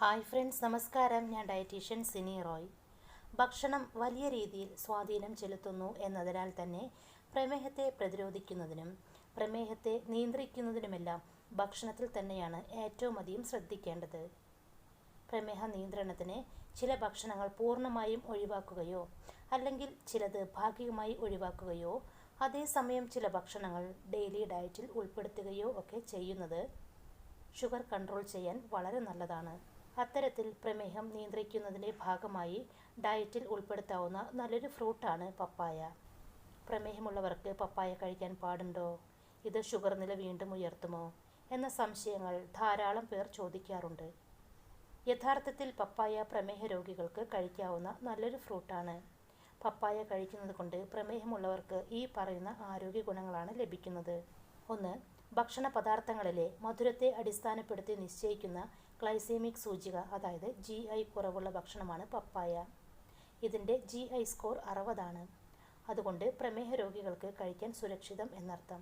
Hi friends, നമസ്കാരം. ഞാൻ dietitian Sini Roy. ഭക്ഷണം വലിയ രീതിയിൽ സ്വാധീനം ചെലുത്തുന്നു എന്നതിനാൽ തന്നെ പ്രമേഹത്തെ പ്രതിരോധിക്കുന്നതിനും പ്രമേഹത്തെ നിയന്ത്രിക്കുന്നതിനുമെല്ലാം ഭക്ഷണത്തിൽ തന്നെയാണ് ഏറ്റവും അധികം ശ്രദ്ധിക്കേണ്ടത്. പ്രമേഹ നിയന്ത്രണത്തിന് ചില ഭക്ഷണങ്ങൾ പൂർണ്ണമായും ഒഴിവാക്കുകയോ അല്ലെങ്കിൽ ചിലത് ഭാഗികമായി ഒഴിവാക്കുകയോ അതേസമയം ചില ഭക്ഷണങ്ങൾ ഡെയിലി ഡയറ്റിൽ ഉൾപ്പെടുത്തുകയോ ഒക്കെ ചെയ്യുന്നത് ഷുഗർ കൺട്രോൾ ചെയ്യാൻ വളരെ നല്ലതാണ്. അത്തരത്തിൽ പ്രമേഹം നിയന്ത്രിക്കുന്നതിൻ്റെ ഭാഗമായി ഡയറ്റിൽ ഉൾപ്പെടുത്താവുന്ന നല്ലൊരു ഫ്രൂട്ടാണ് പപ്പായ. പ്രമേഹമുള്ളവർക്ക് പപ്പായ കഴിക്കാൻ പാടുണ്ടോ? ഇത് ഷുഗർ നില വീണ്ടും ഉയർത്തുമോ എന്ന സംശയങ്ങൾ ധാരാളം പേർ ചോദിക്കാറുണ്ട്. യഥാർത്ഥത്തിൽ പപ്പായ പ്രമേഹ രോഗികൾക്ക് കഴിക്കാവുന്ന നല്ലൊരു ഫ്രൂട്ടാണ്. പപ്പായ കഴിക്കുന്നത് കൊണ്ട് പ്രമേഹമുള്ളവർക്ക് ഈ പറയുന്ന ആരോഗ്യ ഗുണങ്ങളാണ് ലഭിക്കുന്നത്. 1. ഭക്ഷണ പദാർത്ഥങ്ങളിലെ മധുരത്തെ അടിസ്ഥാനപ്പെടുത്തി നിശ്ചയിക്കുന്ന ഗ്ലൈസെമിക് സൂചിക, അതായത് GI കുറവുള്ള ഭക്ഷണമാണ് പപ്പായ. ഇതിൻ്റെ GI സ്കോർ 60 ആണ്. അതുകൊണ്ട് പ്രമേഹ രോഗികൾക്ക് കഴിക്കാൻ സുരക്ഷിതം എന്നർത്ഥം.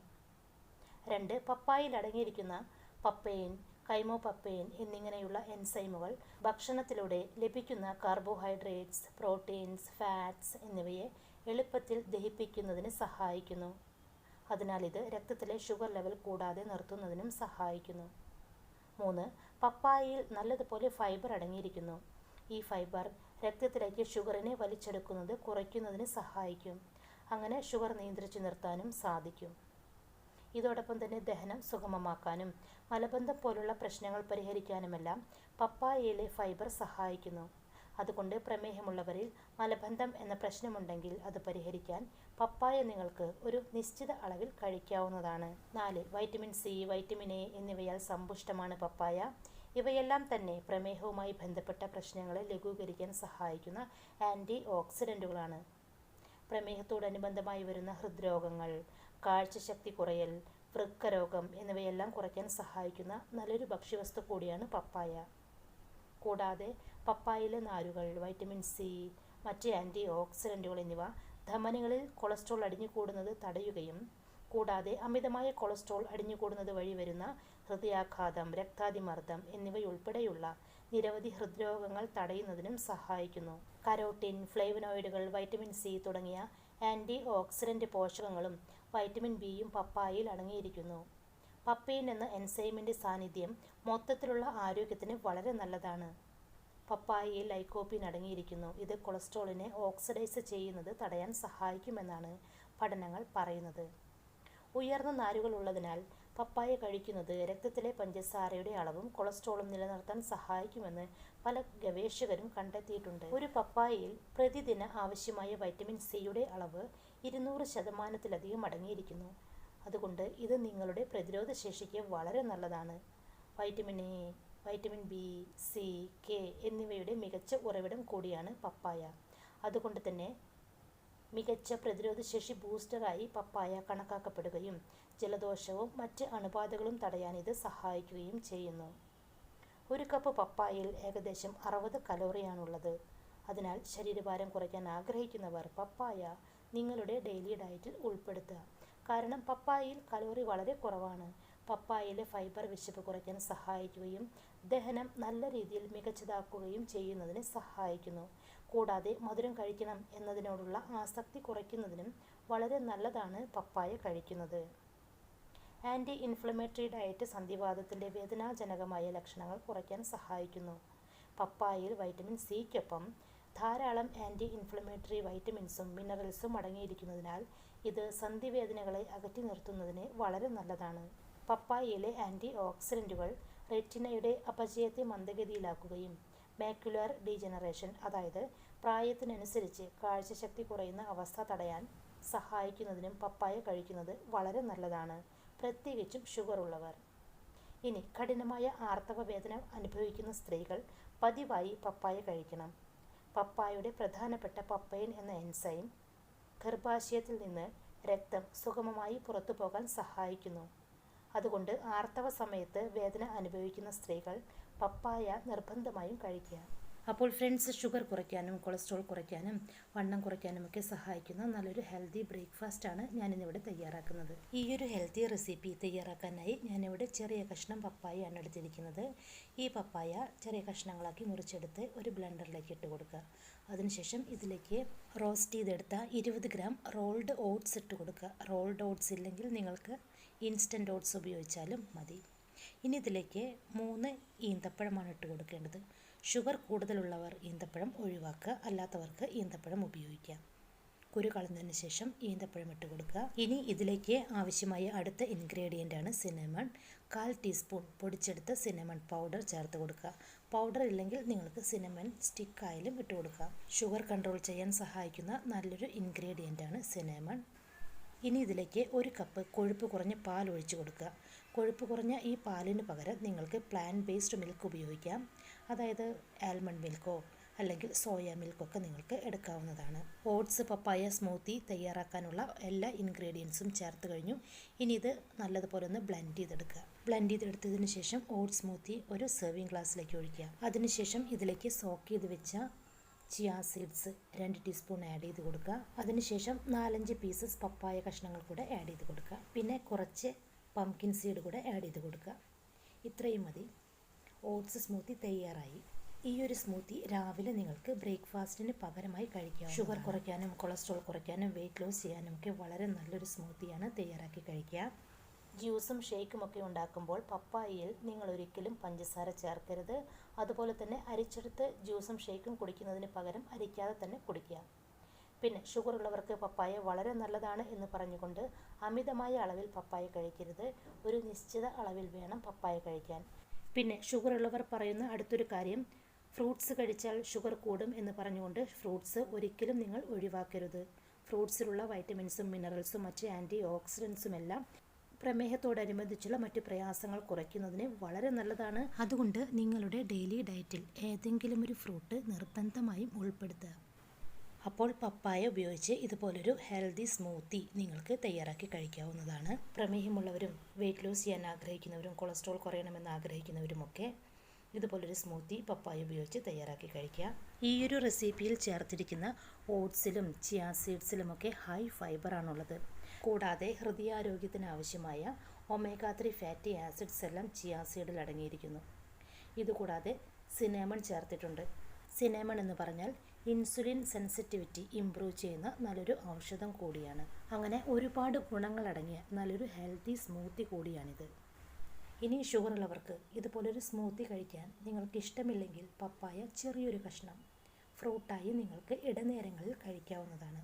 2. പപ്പായയിൽ അടങ്ങിയിരിക്കുന്ന പപ്പൈൻ, കൈമോപപ്പൈൻ എന്നിങ്ങനെയുള്ള എൻസൈമുകൾ ഭക്ഷണത്തിലൂടെ ലഭിക്കുന്ന കാർബോഹൈഡ്രേറ്റ്സ്, പ്രോട്ടീൻസ്, ഫാറ്റ്സ് എന്നിവയെ എളുപ്പത്തിൽ ദഹിപ്പിക്കുന്നതിന് സഹായിക്കുന്നു. അതിനാൽ ഇത് രക്തത്തിലെ ഷുഗർ ലെവൽ കൂടാതെ നിർത്തുന്നതിനും സഹായിക്കുന്നു. 3. പപ്പായയിൽ നല്ലതുപോലെ ഫൈബർ അടങ്ങിയിരിക്കുന്നു. ഈ ഫൈബർ രക്തത്തിലേക്ക് ഷുഗറിനെ വലിച്ചെടുക്കുന്നത് കുറയ്ക്കുന്നതിന് സഹായിക്കും. അങ്ങനെ ഷുഗർ നിയന്ത്രിച്ചു നിർത്താനും സാധിക്കും. ഇതോടൊപ്പം തന്നെ ദഹനം സുഗമമാക്കാനും മലബന്ധം പോലുള്ള പ്രശ്നങ്ങൾ പരിഹരിക്കാനുമെല്ലാം പപ്പായയിലെ ഫൈബർ സഹായിക്കുന്നു. അതുകൊണ്ട് പ്രമേഹമുള്ളവരിൽ മലബന്ധം എന്ന പ്രശ്നമുണ്ടെങ്കിൽ അത് പരിഹരിക്കാൻ പപ്പായ നിങ്ങൾക്ക് ഒരു നിശ്ചിത അളവിൽ കഴിക്കാവുന്നതാണ്. 4. വൈറ്റമിൻ സി, വൈറ്റമിൻ എ എന്നിവയാൽ സമ്പുഷ്ടമാണ് പപ്പായ. ഇവയെല്ലാം തന്നെ പ്രമേഹവുമായി ബന്ധപ്പെട്ട പ്രശ്നങ്ങളെ ലഘൂകരിക്കാൻ സഹായിക്കുന്ന ആൻറ്റി ഓക്സിഡൻറ്റുകളാണ്. പ്രമേഹത്തോടനുബന്ധമായി വരുന്ന ഹൃദ്രോഗങ്ങൾ, കാഴ്ചശക്തി കുറയൽ, വൃക്കരോഗം എന്നിവയെല്ലാം കുറയ്ക്കാൻ സഹായിക്കുന്ന നല്ലൊരു ഭക്ഷ്യവസ്തു കൂടിയാണ് പപ്പായ. കൂടാതെ പപ്പായയിലെ നാരുകൾ, വൈറ്റമിൻ സി, മറ്റ് ആൻറ്റി ഓക്സിഡൻറ്റുകൾ എന്നിവ ധമനികളിൽ കൊളസ്ട്രോൾ അടിഞ്ഞുകൂടുന്നത് തടയുകയും കൂടാതെ അമിതമായ കൊളസ്ട്രോൾ അടിഞ്ഞുകൂടുന്നത് വഴി വരുന്ന ഹൃദയാഘാതം, രക്താതിമർദ്ദം എന്നിവയുൾപ്പെടെയുള്ള നിരവധി ഹൃദ്രോഗങ്ങൾ തടയുന്നതിനും സഹായിക്കുന്നു. കരോട്ടിൻ, ഫ്ലേവനോയിഡുകൾ, വൈറ്റമിൻ സി തുടങ്ങിയ ആൻറ്റി ഓക്സിഡൻറ്റ് പോഷകങ്ങളും വൈറ്റമിൻ ബിയും പപ്പായയിൽ അടങ്ങിയിരിക്കുന്നു. പപ്പൈൻ എന്ന എൻസൈമിൻ്റെ സാന്നിധ്യം മൊത്തത്തിലുള്ള ആരോഗ്യത്തിന് വളരെ നല്ലതാണ്. പപ്പായയിൽ ലൈക്കോപ്പീൻ അടങ്ങിയിരിക്കുന്നു. ഇത് കൊളസ്ട്രോളിനെ ഓക്സിഡൈസ് ചെയ്യുന്നത് തടയാൻ സഹായിക്കുമെന്നാണ് പഠനങ്ങൾ പറയുന്നത്. ഉയർന്ന നാരുകൾ ഉള്ളതിനാൽ പപ്പായ കഴിക്കുന്നത് രക്തത്തിലെ പഞ്ചസാരയുടെ അളവും കൊളസ്ട്രോളും നിലനിർത്താൻ സഹായിക്കുമെന്ന് പല ഗവേഷകരും കണ്ടെത്തിയിട്ടുണ്ട്. ഒരു പപ്പായയിൽ പ്രതിദിന ആവശ്യമായ വൈറ്റമിൻ സിയുടെ അളവ് 200% അടങ്ങിയിരിക്കുന്നു. അതുകൊണ്ട് ഇത് നിങ്ങളുടെ പ്രതിരോധ ശേഷിക്ക് വളരെ നല്ലതാണ്. Vitamin A, vitamin B, C, K എന്നിവയുടെ മികച്ച ഉറവിടം കൂടിയാണ് പപ്പായ. അതുകൊണ്ട് തന്നെ മികച്ച പ്രതിരോധശേഷി ബൂസ്റ്ററായി പപ്പായ കണക്കാക്കപ്പെടുകയും ജലദോഷവും മറ്റ് അണുബാധകളും തടയാൻ ഇത് സഹായിക്കുകയും ചെയ്യുന്നു. ഒരു കപ്പ് പപ്പായയിൽ ഏകദേശം 60 കലോറിയാണുള്ളത്. അതിനാൽ ശരീരഭാരം കുറയ്ക്കാൻ ആഗ്രഹിക്കുന്നവർ പപ്പായ നിങ്ങളുടെ ഡെയിലി ഡയറ്റിൽ ഉൾപ്പെടുത്തുക. കാരണം പപ്പായയിൽ കലോറി വളരെ കുറവാണ്. പപ്പായയിലെ ഫൈബർ വിശപ്പ് കുറയ്ക്കാൻ സഹായിക്കുകയും ദഹനം നല്ല രീതിയിൽ മികച്ചതാക്കുകയും ചെയ്യുന്നതിന് സഹായിക്കുന്നു. കൂടാതെ മധുരം കഴിക്കണം എന്നതിനോടുള്ള ആസക്തി കുറയ്ക്കുന്നതിനും വളരെ നല്ലതാണ് പപ്പായ കഴിക്കുന്നത്. ആൻറ്റി ഇൻഫ്ലമേറ്ററി ഡയറ്റ് സന്ധിവാതത്തിൻ്റെ വേദനാജനകമായ ലക്ഷണങ്ങൾ കുറയ്ക്കാൻ സഹായിക്കുന്നു. പപ്പായയിൽ വൈറ്റമിൻ സിക്കൊപ്പം ധാരാളം ആൻറ്റി ഇൻഫ്ലമേറ്ററി വൈറ്റമിൻസും മിനറൽസും അടങ്ങിയിരിക്കുന്നതിനാൽ ഇത് സന്ധിവേദനകളെ അകറ്റി നിർത്തുന്നതിന് വളരെ നല്ലതാണ്. പപ്പായയിലെ ആൻറ്റി ഓക്സിഡൻറ്റുകൾ റെറ്റിനയുടെ അപചയത്തെ മന്ദഗതിയിലാക്കുകയും മാക്യുലർ ഡീജനറേഷൻ, അതായത് പ്രായത്തിനനുസരിച്ച് കാഴ്ചശക്തി കുറയുന്ന അവസ്ഥ തടയാൻ സഹായിക്കുന്നതിനും പപ്പായ കഴിക്കുന്നത് വളരെ നല്ലതാണ്, പ്രത്യേകിച്ചും ഷുഗർ ഉള്ളവർ. ഇനി കഠിനമായ ആർത്തവ വേദന അനുഭവിക്കുന്ന സ്ത്രീകൾ പതിവായി പപ്പായ കഴിക്കണം. പപ്പായയുടെ പ്രധാനപ്പെട്ട പപ്പൈൻ എന്ന എൻസൈം ഗർഭാശയത്തിൽ നിന്ന് രക്തം സുഗമമായി പുറത്തു പോകാൻ സഹായിക്കുന്നു. അതുകൊണ്ട് ആർത്തവ സമയത്ത് വേദന അനുഭവിക്കുന്ന സ്ത്രീകൾ പപ്പായ നിർബന്ധമായും കഴിക്കുക. അപ്പോൾ ഫ്രണ്ട്സ്, ഷുഗർ കുറയ്ക്കാനും കൊളസ്ട്രോൾ കുറയ്ക്കാനും വണ്ണം കുറയ്ക്കാനും ഒക്കെ സഹായിക്കുന്ന നല്ലൊരു ഹെൽത്തി ബ്രേക്ക്ഫാസ്റ്റാണ് ഞാനിന്നിവിടെ തയ്യാറാക്കുന്നത്. ഈ ഒരു ഹെൽത്തി റെസിപ്പി തയ്യാറാക്കാനായി ഞാനിവിടെ ചെറിയ കഷ്ണം പപ്പായയാണ് എടുത്തിരിക്കുന്നത്. ഈ പപ്പായ ചെറിയ കഷ്ണങ്ങളാക്കി മുറിച്ചെടുത്ത് ഒരു ബ്ലെൻഡറിലേക്ക് ഇട്ട് കൊടുക്കുക. അതിനുശേഷം ഇതിലേക്ക് റോസ്റ്റ് ചെയ്തെടുത്ത 20 ഗ്രാം റോൾഡ് ഓട്സ് ഇട്ട് കൊടുക്കുക. റോൾഡ് ഓട്സ് ഇല്ലെങ്കിൽ നിങ്ങൾക്ക് ഇൻസ്റ്റൻറ്റ് ഓട്സ് ഉപയോഗിച്ചാലും മതി. ഇനി ഇതിലേക്ക് 3 ഈന്തപ്പഴമാണ് ഇട്ട് കൊടുക്കേണ്ടത്. ഷുഗർ കൂടുതലുള്ളവർ ഈന്തപ്പഴം ഒഴിവാക്കുക, അല്ലാത്തവർക്ക് ഈന്തപ്പഴം ഉപയോഗിക്കാം. കുരു കളഞ്ഞതിന് ശേഷം ഈന്തപ്പഴം ഇട്ട് കൊടുക്കുക. ഇനി ഇതിലേക്ക് ആവശ്യമായ അടുത്ത ഇൻഗ്രീഡിയൻ്റ് ആണ് സിനമൺ. 1/4 ടീസ്പൂൺ പൊടിച്ചെടുത്ത സിനമൺ പൗഡർ ചേർത്ത് കൊടുക്കുക. പൗഡർ ഇല്ലെങ്കിൽ നിങ്ങൾക്ക് സിനമൺ സ്റ്റിക്കായാലും ഇട്ട് കൊടുക്കുക. ഷുഗർ കൺട്രോൾ ചെയ്യാൻ സഹായിക്കുന്ന നല്ലൊരു ഇൻഗ്രീഡിയൻ്റ് ആണ് സിനമൺ. ഇനി ഇതിലേക്ക് 1 കപ്പ് കൊഴുപ്പ് കുറഞ്ഞ പാൽ ഒഴിച്ചു കൊടുക്കുക. കൊഴുപ്പ് കുറഞ്ഞ ഈ പാലിന് പകരം നിങ്ങൾക്ക് പ്ലാന്റ് ബേസ്ഡ് മിൽക്ക് ഉപയോഗിക്കാം. അതായത് ആൽമണ്ട് മിൽക്കോ അല്ലെങ്കിൽ സോയ മിൽക്കൊക്കെ നിങ്ങൾക്ക് എടുക്കാവുന്നതാണ്. ഓട്സ് പപ്പായ സ്മൂത്തി തയ്യാറാക്കാനുള്ള എല്ലാ ഇൻഗ്രീഡിയൻസും ചേർത്ത് കഴിഞ്ഞു. ഇനി ഇത് നല്ലതുപോലെ ഒന്ന് ബ്ലെൻഡ് ചെയ്തെടുക്കുക. ബ്ലെൻഡ് ചെയ്തെടുത്തതിന് ശേഷം ഓട്സ് സ്മൂത്തി ഒരു സെർവിങ് ഗ്ലാസ്സിലേക്ക് ഒഴിക്കുക. അതിനുശേഷം ഇതിലേക്ക് സോക്ക് ചെയ്ത് വെച്ച ചിയ സീഡ്സ് 2 ടീസ്പൂൺ ആഡ് ചെയ്ത് കൊടുക്കുക. അതിനുശേഷം 4-5 പീസസ് പപ്പായ കഷ്ണങ്ങൾ കൂടെ ആഡ് ചെയ്ത് കൊടുക്കുക. പിന്നെ കുറച്ച് പംകിൻ സീഡ് കൂടെ ആഡ് ചെയ്ത് കൊടുക്കുക. ഇത്രയും മതി. ഓട്സ് സ്മൂത്തി തയ്യാറായി. ഈ ഒരു സ്മൂത്തി രാവിലെ നിങ്ങൾക്ക് ബ്രേക്ക്ഫാസ്റ്റിന് പകരമായി കഴിക്കാം. ഷുഗർ കുറയ്ക്കാനും കൊളസ്ട്രോൾ കുറയ്ക്കാനും വെയിറ്റ് ലോസ് ചെയ്യാനും ഒക്കെ വളരെ നല്ലൊരു സ്മൂത്തിയാണ് തയ്യാറാക്കി കഴിക്കുക. ജ്യൂസും ഷേക്കും ഒക്കെ ഉണ്ടാക്കുമ്പോൾ പപ്പായയിൽ നിങ്ങൾ ഒരിക്കലും പഞ്ചസാര ചേർക്കരുത്. അതുപോലെ തന്നെ അരിച്ചെടുത്ത് ജ്യൂസും ഷേക്കും കുടിക്കുന്നതിന് പകരം അരിക്കാതെ തന്നെ കുടിക്കുക. പിന്നെ ഷുഗർ ഉള്ളവർക്ക് പപ്പായ വളരെ നല്ലതാണ് എന്ന് പറഞ്ഞുകൊണ്ട് അമിതമായ അളവിൽ പപ്പായ കഴിക്കരുത്. ഒരു നിശ്ചിത അളവിൽ വേണം പപ്പായ കഴിക്കാൻ. പിന്നെ ഷുഗർ ഉള്ളവർ പറയുന്ന അടുത്തൊരു കാര്യം, ഫ്രൂട്ട്സ് കഴിച്ചാൽ ഷുഗർ കൂടും എന്ന് പറഞ്ഞുകൊണ്ട് ഫ്രൂട്ട്സ് ഒരിക്കലും നിങ്ങൾ ഒഴിവാക്കരുത്. ഫ്രൂട്ട്സിലുള്ള വൈറ്റമിൻസും മിനറൽസും മറ്റ് ആൻറ്റി ഓക്സിഡൻസും എല്ലാം പ്രമേഹത്തോടനുബന്ധിച്ചുള്ള മറ്റ് പ്രയാസങ്ങൾ കുറയ്ക്കുന്നതിന് വളരെ നല്ലതാണ്. അതുകൊണ്ട് നിങ്ങളുടെ ഡെയിലി ഡയറ്റിൽ ഏതെങ്കിലും ഒരു ഫ്രൂട്ട് നിർബന്ധമായും ഉൾപ്പെടുത്തുക. അപ്പോൾ പപ്പായ ഉപയോഗിച്ച് ഇതുപോലൊരു ഹെൽത്തി സ്മൂത്തി നിങ്ങൾക്ക് തയ്യാറാക്കി കഴിക്കാവുന്നതാണ്. പ്രമേഹമുള്ളവരും വെയിറ്റ് ലോസ് ചെയ്യാൻ ആഗ്രഹിക്കുന്നവരും കൊളസ്ട്രോൾ കുറയണമെന്ന് ആഗ്രഹിക്കുന്നവരുമൊക്കെ ഇതുപോലൊരു സ്മൂത്തി പപ്പായ ഉപയോഗിച്ച് തയ്യാറാക്കി കഴിക്കുക. ഈ ഒരു റെസിപ്പിയിൽ ചേർത്തിരിക്കുന്ന ഓട്സിലും ചിയ സീഡ്സിലുമൊക്കെ ഹൈ ഫൈബറാണുള്ളത്. കൂടാതെ ഹൃദയാരോഗ്യത്തിന് ആവശ്യമായ ഒമേഗ 3 ഫാറ്റി ആസിഡ്സ് എല്ലാം ചിയ സീഡിൽ അടങ്ങിയിരിക്കുന്നു. ഇതുകൂടാതെ സിനമൺ ചേർത്തിട്ടുണ്ട്. സിനമൺ എന്ന് പറഞ്ഞാൽ ഇൻസുലിൻ സെൻസിറ്റിവിറ്റി ഇംപ്രൂവ് ചെയ്യുന്ന നല്ലൊരു ഔഷധം കൂടിയാണ്. അങ്ങനെ ഒരുപാട് ഗുണങ്ങളടങ്ങിയ നല്ലൊരു ഹെൽത്തി സ്മൂത്തി കൂടിയാണിത്. ഇനി ഷുഗർ ഉള്ളവർക്ക് ഇതുപോലൊരു സ്മൂത്തി കഴിക്കാൻ നിങ്ങൾക്ക് ഇഷ്ടമില്ലെങ്കിൽ പപ്പായ ചെറിയൊരു കഷ്ണം ഫ്രൂട്ടായി നിങ്ങൾക്ക് ഇടനേരങ്ങളിൽ കഴിക്കാവുന്നതാണ്.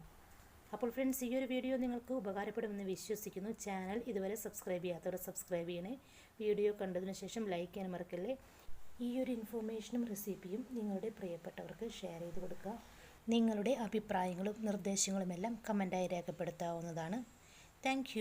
അപ്പോൾ ഫ്രണ്ട്സ്, ഈ ഒരു വീഡിയോ നിങ്ങൾക്ക് ഉപകാരപ്പെടുമെന്ന് വിശ്വസിക്കുന്നു. ചാനൽ ഇതുവരെ സബ്സ്ക്രൈബ് ചെയ്യാത്തവർ സബ്സ്ക്രൈബ് ചെയ്യണേ. വീഡിയോ കണ്ടതിന് ശേഷം ലൈക്ക് ചെയ്യാൻ മറക്കല്ലേ. ഈ ഒരു ഇൻഫോർമേഷനും റെസിപ്പിയും നിങ്ങളുടെ പ്രിയപ്പെട്ടവർക്ക് ഷെയർ ചെയ്ത് കൊടുക്കുക. നിങ്ങളുടെ അഭിപ്രായങ്ങളും നിർദ്ദേശങ്ങളുമെല്ലാം കമൻറ്റായി രേഖപ്പെടുത്താവുന്നതാണ്. താങ്ക്